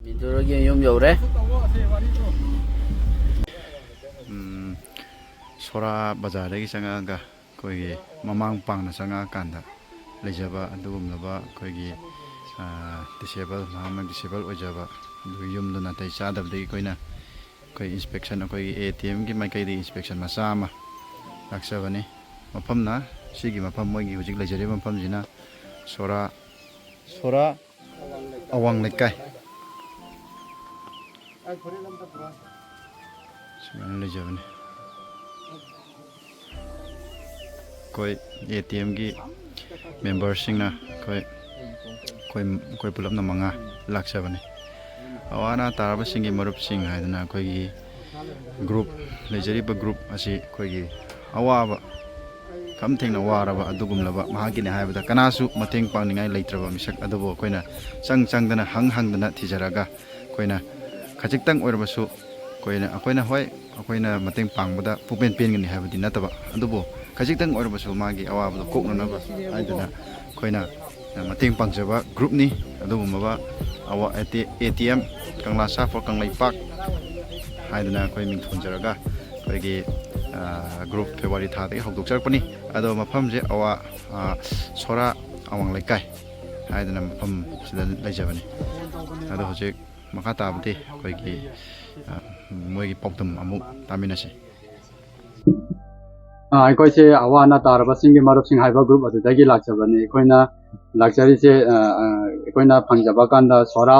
Miduragi yum yore. Sora bazarꯗꯒꯤ ꯆꯪꯉꯛꯑꯒ ꯑꯩꯈꯣꯏꯒꯤ ꯃꯃꯥꯡ ꯄꯥꯡꯅ ꯆꯪꯉꯛꯑꯀꯥꯟꯗ ꯂꯩꯖꯕ ꯑꯗꯨꯒꯨꯝꯂꯕ ꯑꯩꯈꯣꯏꯒꯤ ꯗꯤꯁꯦꯕꯜ ꯃꯍꯥꯛꯅ ꯗꯤꯁꯦꯕꯜ ꯑꯣꯏꯖꯕ ꯑꯗꯨꯒ ꯌꯨꯝꯗꯨ ꯅꯥꯇꯩ ꯆꯥꯗꯕꯗꯒꯤ ꯑꯩꯈꯣꯏ ꯏꯟꯁꯄꯦꯛꯁꯟ ꯑꯩꯈꯣꯏꯒꯤ ATMꯒꯤ ꯃꯥꯏꯀꯩꯗꯒꯤ ꯏꯟꯁꯄꯦꯛꯁꯟ ꯃꯆꯥ ꯑꯃ ꯂꯥꯛꯆꯕꯅꯤ ꯃꯐꯝꯅ ꯁꯤꯒꯤ ꯃꯐꯝ ꯃꯣꯏꯒꯤ ꯍꯧꯖꯤꯛ ꯂꯩꯖꯔꯤꯕ ꯃꯐꯝꯁꯤꯅ ꯁꯣꯔꯥ ꯑꯋꯥꯡ ꯂꯩꯀꯥꯏ ꯁꯨꯃꯥꯏꯅ ꯂꯩꯖꯕꯅꯤ ꯑꯩꯈꯣꯏ ATMꯒꯤ ꯃꯦꯝꯕꯔꯁꯤꯡꯅ ꯑꯩꯈꯣꯏ ꯄꯨꯂꯞꯅ 5 ꯂꯥꯛꯆꯕꯅꯤ ꯑꯋꯥ ꯑꯅꯥ ꯇꯥꯔꯕꯁꯤꯡꯒꯤ ꯃꯔꯨꯞꯁꯤꯡ ꯍꯥꯏꯗꯅ ꯑꯩꯈꯣꯏꯒꯤ ꯒ꯭ꯔꯨꯞ ꯂꯩꯖꯔꯤꯕ ꯒ꯭ꯔꯨꯞ ꯑꯁꯤ ꯑꯩꯈꯣꯏꯒꯤ ꯑꯋꯥꯕ ꯈꯝ ꯊꯦꯡꯅ ꯋꯥꯔꯕ ꯑꯗꯨꯒꯨꯝꯂꯕ ꯃꯍꯥꯛꯀꯤꯅꯤ ꯍꯥꯏꯕꯗ ꯀꯅꯥꯁꯨ ꯃꯇꯦꯡ ꯄꯥꯡꯅꯤꯡꯉꯥꯏ ꯂꯩꯇ꯭ꯔꯕ ꯃꯤꯁꯛ ꯑꯗꯨꯕꯨ ꯑꯩꯈꯣꯏꯅ ꯆꯪꯗꯅ ꯍꯪꯗꯅ ꯊꯤꯖꯔꯒ ꯑꯩꯈꯣꯏꯅ ꯈꯖꯤꯛꯇꯪ ꯑꯣꯏꯔꯕꯁꯨ ꯑꯩꯈꯣꯏꯅ ꯃꯇꯦꯡ ꯄꯥꯡꯕꯗ ꯄꯨꯛꯄꯦꯟ ꯄꯦꯟꯒꯅꯤ ꯍꯥꯏꯕꯗꯤ ꯅꯠꯇꯕ ꯑꯗꯨꯕꯨ ꯈꯖꯤꯛꯇꯪ ꯑꯣꯏꯔꯕꯁꯨ ꯃꯥꯒꯤ ꯑꯋꯥꯕꯗꯣ ꯀꯣꯛꯅꯅꯕ ꯍꯥꯏꯗꯅ ꯑꯩꯈꯣꯏꯅ ꯃꯇꯦꯡ ꯄꯥꯡꯖꯕ ꯒ꯭ꯔꯨꯞꯅꯤ ꯑꯗꯨꯒꯨꯝꯂꯕ ATM ꯀꯪꯂꯥ ꯁꯥꯐꯣꯔ ꯀꯪꯂꯩꯄꯥꯛ ꯍꯥꯏꯗꯅ ꯑꯩꯈꯣꯏ ꯃꯤꯡ ꯊꯣꯟꯖꯔꯒ ꯑꯩꯈꯣꯏꯒꯤ ꯒ꯭ꯔꯨꯞ ꯐꯦꯕ꯭ꯔꯨꯋꯥꯔꯤ ꯊꯥꯗꯒꯤ ꯍꯧꯗꯣꯛꯆꯔꯛꯄꯅꯤ ꯑꯗꯣ ꯃꯐꯝꯁꯦ ꯁꯣꯔꯥ ꯑꯋꯥꯡ ꯂꯩꯀꯥꯏ ꯍꯥꯏꯗꯅ ꯃꯐꯝ ꯁꯤꯗ ꯂꯩꯖꯕꯅꯤ ꯑꯗꯣ ꯍꯧꯖꯤꯛ ꯃꯈꯥ ꯇꯥꯕꯗꯤ ꯑꯩꯈꯣꯏꯒꯤ ꯃꯣꯏꯒꯤ ꯄꯥꯎꯗꯝ ꯑꯃꯨꯛ ꯇꯥꯃꯤꯟꯅꯁꯤ ꯑꯩꯈꯣꯏꯁꯦ ꯑꯋꯥ ꯑꯅꯥ ꯇꯥꯔꯕꯁꯤꯡꯒꯤ ꯃꯔꯨꯞꯁꯤꯡ ꯍꯥꯏꯕ ꯒ꯭ꯔꯨꯞ ꯑꯗꯨꯗꯒꯤ ꯂꯥꯛꯆꯕꯅꯤ ꯑꯩꯈꯣꯏꯅ ꯂꯥꯛꯆꯔꯤꯁꯦ ꯑꯩꯈꯣꯏꯅ ꯐꯪꯖꯕ ꯀꯥꯟꯗ ꯁꯣꯔꯥ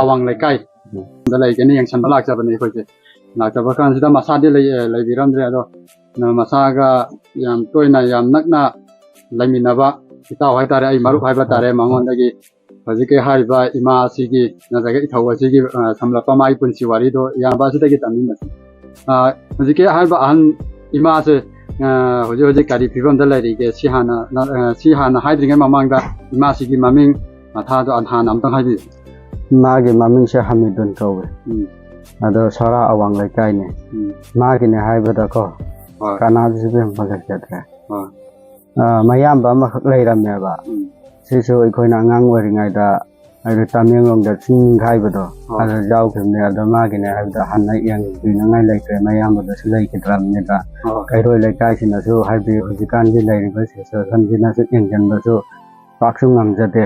ꯑꯋꯥꯡ ꯂꯩꯀꯥꯏ ꯗ ꯂꯩꯒꯅꯤ ꯌꯦꯡꯁꯟꯕ ꯂꯥꯛꯆꯕꯅꯤ ꯑꯩꯈꯣꯏꯁꯦ ꯂꯥꯛꯆꯕ ꯀꯥꯟꯁꯤꯗ ꯃꯁꯥꯗꯤ ꯂꯩꯕꯤꯔꯝꯗ꯭ꯔꯦ ꯑꯗꯣ ꯃꯁꯥꯒ ꯌꯥꯝ ꯇꯣꯏꯅ ꯌꯥꯝ ꯅꯛꯅ ꯂꯩꯃꯤꯟꯅꯕ ꯏꯇꯥꯎ ꯍꯥꯏꯇꯥꯔꯦ ꯑꯩ ꯃꯔꯨꯞ ꯍꯥꯏꯕ ꯇꯥꯔꯦ ꯃꯉꯣꯟꯗꯒꯤ ꯍꯧꯖꯤꯛꯀꯤ ꯍꯥꯏꯔꯤꯕ ꯏꯃꯥ ꯑꯁꯤꯒꯤ ꯅꯠꯇ꯭ꯔꯒ ꯏꯊꯧ ꯑꯁꯤꯒꯤ ꯁꯝꯂꯞꯄ ꯃꯥꯒꯤ ꯄꯨꯟꯁꯤ ꯋꯥꯔꯤꯗꯣ ꯏꯌꯥꯝꯕ ꯑꯁꯤꯗꯒꯤ ꯇꯝꯃꯤꯟꯅꯁꯤ ꯍꯧꯖꯤꯛꯀꯤ ꯍꯥꯏꯔꯤꯕ ꯑꯍꯟ ꯏꯃꯥꯁꯦ ꯍꯧꯖꯤꯛ ꯀꯔꯤ ꯐꯤꯕꯝꯗ ꯂꯩꯔꯤꯒꯦ ꯁꯤ ꯍꯥꯟꯅ ꯍꯥꯏꯗ꯭ꯔꯤꯉꯩ ꯃꯃꯥꯡꯗ ꯏꯃꯥꯁꯤꯒꯤ ꯃꯃꯤꯡ ꯃꯊꯥꯗꯣ ꯍꯥꯟꯅ ꯑꯝꯇꯪ ꯍꯥꯏꯕꯤꯌꯨ ꯃꯥꯒꯤ ꯃꯃꯤꯡꯁꯦ ꯍꯃꯤꯗꯨꯟ ꯀꯧꯋꯦ ꯑꯗꯣ ꯁꯣꯔꯥ ꯑꯋꯥꯡ ꯂꯩꯀꯥꯏꯅꯦ ꯃꯥꯒꯤꯅꯦ ꯍꯥꯏꯕꯗꯀꯣ ꯀꯅꯥꯗꯁꯨ ꯕꯦꯡꯕ ꯂꯩꯖꯗ꯭ꯔꯦ ꯃꯌꯥꯝꯕ ꯑꯃꯈꯛ ꯂꯩꯔꯝꯃꯦꯕ ꯁꯤꯁꯨ ꯑꯩꯈꯣꯏꯅ ꯑꯉꯥꯡ ꯑꯣꯏꯔꯤꯉꯩꯗ ꯍꯥꯏꯗꯤ ꯇꯃꯦꯡꯂꯣꯡꯗ ꯆꯤꯡꯈꯥꯏꯕꯗꯣ ꯑꯗꯨ ꯌꯥꯎꯈꯤꯕꯅꯦ ꯑꯗꯣ ꯃꯥꯒꯤꯅꯦ ꯍꯥꯏꯕꯗ ꯍꯟꯅ ꯌꯦꯡꯕꯤꯅꯉꯥꯏ ꯂꯩꯇ꯭ꯔꯦ ꯃꯌꯥꯝꯕꯗꯁꯨ ꯂꯩꯈꯤꯗ꯭ꯔꯕꯅꯤꯅ ꯀꯩꯔꯣꯏ ꯂꯩꯀꯥꯏꯁꯤꯅꯁꯨ ꯍꯥꯏꯗꯤ ꯍꯧꯖꯤꯛꯀꯥꯟꯒꯤ ꯂꯩꯔꯤꯕ ꯁꯤꯆꯨꯋꯦꯁꯟꯁꯤꯅꯁꯨ ꯌꯦꯡꯁꯤꯟꯕꯁꯨ ꯄꯥꯛꯁꯨ ꯉꯝꯖꯗꯦ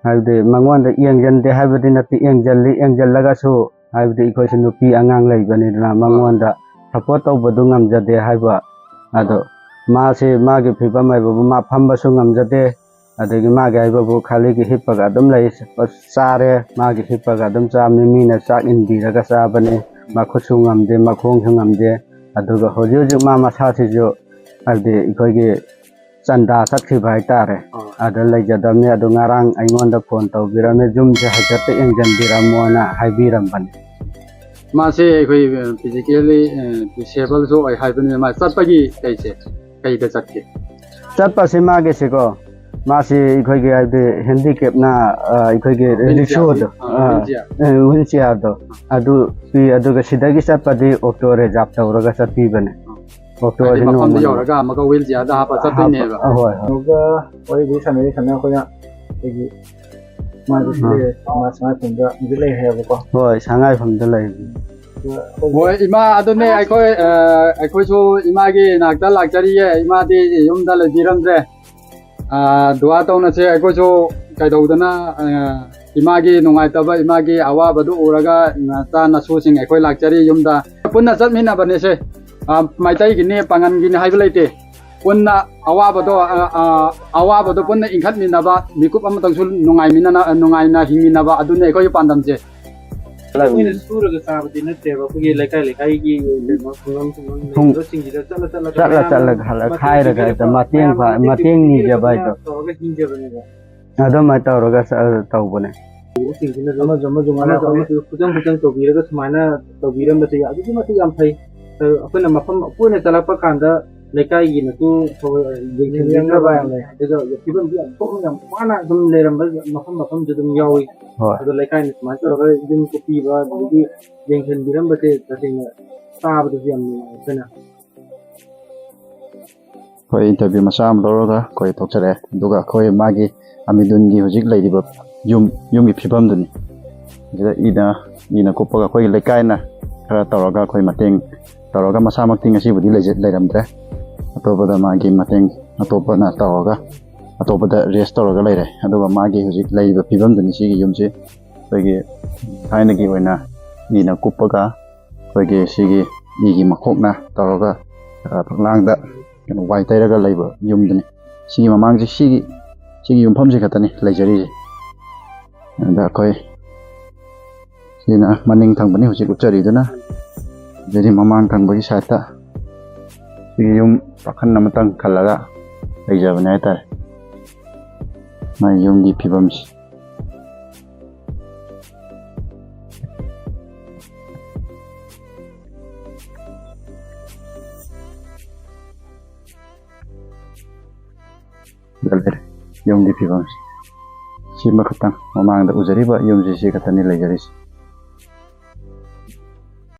ꯍꯥꯏꯕꯗꯤ ꯃꯉꯣꯟꯗ ꯌꯦꯡꯁꯤꯟꯗꯦ ꯍꯥꯏꯕꯗꯤ ꯅꯠꯇꯦ ꯌꯦꯡꯁꯤꯜꯂꯒꯁꯨ ꯍꯥꯏꯕꯗꯤ ꯑꯩꯈꯣꯏꯁꯨ ꯅꯨꯄꯤ ꯑꯉꯥꯡ ꯂꯩꯕꯅꯤꯗꯅ ꯃꯉꯣꯟꯗ ꯁꯞꯄꯣꯔꯠ ꯇꯧꯕꯗꯨ ꯉꯝꯖꯗꯦ ꯍꯥꯏꯕ ꯑꯗꯣ ꯃꯥꯁꯤ ꯃꯥꯒꯤ ꯐꯤꯕꯝ ꯍꯥꯏꯕꯕꯨ ꯃꯥ ꯐꯝꯕꯁꯨ ꯉꯝꯖꯗꯦ ꯑꯗꯒꯤ ꯃꯥꯒꯤ ꯍꯥꯏꯕꯕꯨ ꯈꯥꯂꯤꯒꯤ ꯍꯤꯞꯄꯒ ꯑꯗꯨꯝ ꯂꯩ ꯆꯥꯔꯦ ꯃꯥꯒꯤ ꯍꯤꯞꯄꯒ ꯑꯗꯨꯝ ꯆꯥꯕꯅꯤ ꯃꯤꯅ ꯆꯥꯛ ꯏꯟꯕꯤꯔꯒ ꯆꯥꯕꯅꯤ ꯃꯈꯨꯠꯁꯨ ꯉꯝꯗꯦ ꯃꯈꯣꯡꯁꯨ ꯉꯝꯗꯦ ꯑꯗꯨꯒ ꯍꯧꯖꯤꯛ ꯃꯥ ꯃꯁꯥꯁꯤꯁꯨ ꯍꯥꯏꯕꯗꯤ ꯑꯩꯈꯣꯏꯒꯤ ꯆꯟꯗꯥ ꯆꯠꯈꯤꯕ ꯍꯥꯏꯇꯥꯔꯦ ꯑꯗ ꯂꯩꯖꯗꯕꯅꯤ ꯑꯗꯨ ꯉꯔꯥꯡ ꯑꯩꯉꯣꯟꯗ ꯐꯣꯟ ꯇꯧꯕꯤꯔꯝꯃꯦ ꯌꯨꯝꯁꯦ ꯍꯥꯏꯐꯦꯠꯇ ꯌꯦꯡꯁꯤꯟꯕꯤꯔꯝꯃꯣꯅ ꯍꯥꯏꯕꯤꯔꯝꯕꯅꯤ ꯃꯥꯁꯦ ꯑꯩꯈꯣꯏ ꯐꯤꯖꯤꯀꯦꯜꯂꯤ ꯗꯤꯁꯦꯕꯜꯁꯨ ꯑꯣꯏ ꯍꯥꯏꯕꯅꯤꯅ ꯃꯥ ꯆꯠꯄꯒꯤ ꯀꯩꯗ ꯆꯠꯀꯦ ꯆꯠꯄꯁꯤ ꯃꯥꯒꯤꯁꯤꯀꯣ ꯃꯥꯁꯤ ꯑꯩꯈꯣꯏꯒꯤ ꯍꯥꯏꯕꯗꯤ ꯍꯦꯟꯗꯤꯀꯦꯞꯅ ꯑꯩꯈꯣꯏꯒꯤ ꯔꯤꯛꯁꯣꯗꯣ ꯋꯤꯜ ꯆꯤꯌꯥꯔꯗꯣ ꯑꯗꯨ ꯄꯤ ꯑꯗꯨꯒ ꯁꯤꯗꯒꯤ ꯆꯠꯄꯗꯤ ꯑꯣꯛꯇꯣ ꯔꯤꯖꯥꯔꯚ ꯇꯧꯔꯒ ꯆꯠꯄꯤꯕꯅꯦ ꯑꯣꯛꯇꯣ ꯑꯁꯤ ꯃꯐꯝꯗ ꯌꯧꯔꯒ ꯑꯃꯨꯛꯀ ꯋꯤꯜ ꯆꯤꯌꯥꯔꯗ ꯍꯥꯞꯄ ꯆꯠꯇꯣꯏꯅꯦꯕ ꯍꯣꯏ ꯑꯗꯨꯒ ꯋꯥꯔꯤꯗꯤ ꯁꯥꯟꯅꯩ ꯑꯩꯈꯣꯏꯅ ꯑꯩꯈꯣꯏꯒꯤ ꯃꯥꯒꯤ ꯁꯉꯥꯏꯐꯝꯗ ꯂꯩ ꯍꯥꯏꯌꯦꯕꯀꯣ ꯍꯣꯏ ꯁꯉꯥꯏꯐꯝꯗ ꯂꯩ ꯍꯣꯏ ꯏꯃꯥ ꯑꯗꯨꯅꯦ ꯑꯩꯈꯣꯏꯁꯨ ꯏꯃꯥꯒꯤ ꯅꯥꯛꯇ ꯂꯥꯛꯆꯔꯤꯌꯦ ꯏꯃꯥꯗꯤ ꯌꯨꯝꯗ ꯂꯩꯕꯤꯔꯝꯗ꯭ꯔꯦ ꯗꯨआ ꯇꯧꯅꯁꯦ ꯑꯩꯈꯣꯏꯁꯨ ꯀꯩꯗꯧꯗꯅ ꯏꯃꯥꯒꯤ ꯅꯨꯡꯉꯥꯏꯇꯕ ꯏꯃꯥꯒꯤ ꯑꯋꯥꯕꯗꯨ ꯎꯔꯒ ꯅꯆꯥ ꯅꯁꯨꯁꯤꯡ ꯑꯩꯈꯣꯏ ꯂꯥꯛꯆꯔꯤ ꯌꯨꯝꯗ ꯄꯨꯟꯅ ꯆꯠꯃꯤꯟꯅꯕꯅꯦꯁꯦ ꯃꯩꯇꯩꯒꯤꯅꯤ ꯄꯥꯉꯟꯒꯤꯅꯤ ꯍꯥꯏꯕ ꯂꯩꯇꯦ ꯄꯨꯟꯅ ꯑꯋꯥꯕꯗꯣ ꯄꯨꯟꯅ ꯏꯟꯈꯠꯃꯤꯟꯅꯕ ꯃꯤꯀꯨꯞ ꯑꯃꯇꯪꯁꯨ ꯅꯨꯡꯉꯥꯏꯅ ꯍꯤꯡꯃꯤꯟꯅꯕ ꯑꯗꯨꯅꯤ ꯑꯩꯈꯣꯏꯒꯤ ꯄꯥꯟꯗꯝꯁꯦ ꯑꯩꯈꯣꯏꯅ ꯁꯨꯔꯒ ꯆꯥꯕꯗꯤ ꯅꯠꯇꯦꯕ ꯑꯩꯈꯣꯏꯒꯤ ꯂꯩꯀꯥꯏꯒꯤ ꯈꯨꯡꯒꯪꯁꯤꯡꯁꯤꯗ ꯆꯠꯂꯒ ꯈꯥꯏꯔꯒ ꯃꯇꯦꯡ ꯅꯤꯖꯕ ꯍꯥꯏꯗꯣ ꯇꯧꯔꯒ ꯍꯤꯡꯖꯕꯅꯦꯕ ꯑꯗꯨꯃꯥꯏꯅ ꯇꯧꯔꯒ ꯇꯧꯕꯅꯦ ꯁꯤꯡꯁꯤꯅ ꯈꯨꯆꯪ ꯇꯧꯕꯤꯔꯒ ꯁꯨꯃꯥꯏꯅ ꯇꯧꯕꯤꯔꯝꯕꯁꯦ ꯑꯗꯨꯛꯀꯤ ꯃꯇꯤꯛ ꯌꯥꯝ ꯐꯩ ꯑꯩꯈꯣꯏꯅ ꯃꯐꯝ ꯑꯩꯈꯣꯏꯅ ꯆꯠꯂꯛꯄ ꯀꯥꯟꯗ ꯂꯩꯀꯥꯏꯒꯤꯅꯁꯨ ꯌꯦꯡꯁꯤꯟꯕꯤꯅꯕ ꯌꯥꯝ ꯂꯩ ꯑꯗꯨꯒ ꯐꯤꯕꯝꯁꯨ ꯌꯥꯝ ꯁꯣꯛꯅ ꯌꯥꯝ ꯋꯥꯅ ꯑꯗꯨꯝ ꯂꯩꯔꯝꯕ ꯃꯐꯝꯁꯨ ꯑꯗꯨꯝ ꯌꯥꯎꯏ ꯑꯗꯣ ꯂꯩꯀꯥꯏꯅ ꯁꯨꯃꯥꯏꯅ ꯇꯧꯔꯒ ꯌꯨꯝ ꯄꯤꯕ ꯑꯗꯒꯤ ꯌꯦꯡꯁꯤꯟꯕꯤꯔꯝꯕꯁꯦ ꯇꯁꯦꯡꯅ ꯇꯥꯕꯗꯁꯨ ꯌꯥꯝ ꯅꯨꯡꯉꯥꯏ ꯑꯩꯈꯣꯏꯅ ꯑꯩꯈꯣꯏ ꯏꯟꯇꯔꯚꯤꯌꯨ ꯃꯆꯥ ꯑꯃ ꯂꯧꯔꯒ ꯑꯩꯈꯣꯏ ꯊꯣꯛꯆꯔꯛꯑꯦ ꯑꯗꯨꯒ ꯑꯩꯈꯣꯏ ꯃꯥꯒꯤ ꯑꯃꯤꯗꯨꯟꯒꯤ ꯍꯧꯖꯤꯛ ꯂꯩꯔꯤꯕ ꯌꯨꯝꯒꯤ ꯐꯤꯕꯝꯗꯨꯅꯤ sida ina ꯀꯨꯞꯄꯒ ꯑꯩꯈꯣꯏꯒꯤ ꯂꯩꯀꯥꯏꯅ ꯈꯔ ꯇꯧꯔꯒ ꯑꯩꯈꯣꯏ ꯃꯇꯦꯡ ꯇꯧꯔꯒ ꯃꯁꯥꯃꯛꯇꯤ ꯉꯁꯤꯕꯨꯗꯤ ꯂꯩꯔꯝꯗ꯭ꯔꯦ ꯑꯇꯣꯞꯄꯗ ꯃꯥꯒꯤ ꯃꯇꯦꯡ ꯑꯇꯣꯞꯄꯅ ꯇꯧꯔꯒ ꯑꯇꯣꯞꯄꯗ ꯔꯦꯁ ꯇꯧꯔꯒ ꯂꯩꯔꯦ ꯑꯗꯨꯒ ꯃꯥꯒꯤ ꯍꯧꯖꯤꯛ ꯂꯩꯔꯤꯕ ꯐꯤꯕꯝꯗꯨꯅꯤ ꯁꯤꯒꯤ ꯌꯨꯝꯁꯤ ꯑꯩꯈꯣꯏꯒꯤ ꯊꯥꯏꯅꯒꯤ ꯑꯣꯏꯅ ꯏꯅ ꯀꯨꯞꯄꯒ ꯑꯩꯈꯣꯏꯒꯤ ꯁꯤꯒꯤ ꯏꯒꯤ ꯃꯈꯣꯛꯅ ꯇꯧꯔꯒ ꯐꯛꯂꯥꯡꯗ ꯀꯩꯅꯣ ꯋꯥꯏ ꯇꯩꯔꯒ ꯂꯩꯕ ꯌꯨꯝꯗꯨꯅꯤ ꯁꯤꯒꯤ ꯃꯃꯥꯡꯁꯤ ꯁꯤꯒꯤ ꯌꯨꯝꯐꯝꯁꯤ ꯈꯛꯇꯅꯤ ꯂꯩꯖꯔꯤꯁꯦ ꯑꯗ ꯑꯩꯈꯣꯏ ꯁꯤꯅ ꯃꯅꯤꯡ ꯊꯪꯕꯅꯤ ꯍꯧꯖꯤꯛ ꯎꯠꯆꯔꯤꯗꯨꯅ ꯑꯗꯩꯗꯤ ꯃꯃꯥꯡ ꯊꯪꯕꯒꯤ ꯁꯥꯏꯠꯇ ꯁꯤꯒꯤ ꯌꯨꯝ ꯄꯥꯈꯟ ꯑꯃꯇꯪ ꯈꯜꯂꯒ ꯂꯩꯖꯕꯅꯦ ꯍꯥꯏꯇꯥꯔꯦ ꯃꯥꯒꯤ ꯌꯨꯝꯒꯤ ꯐꯤꯕꯝꯁꯤ ꯂꯩꯔꯦ ꯌꯨꯝꯒꯤ ꯐꯤꯕꯝꯁꯤ ꯁꯤꯃ ꯈꯛꯇꯪ ꯃꯃꯥꯡꯗ ꯎꯖꯔꯤꯕ ꯌꯨꯝꯁꯤ ꯁꯤ ꯈꯛꯇꯅꯤ ꯂꯩꯖꯔꯤꯁꯤ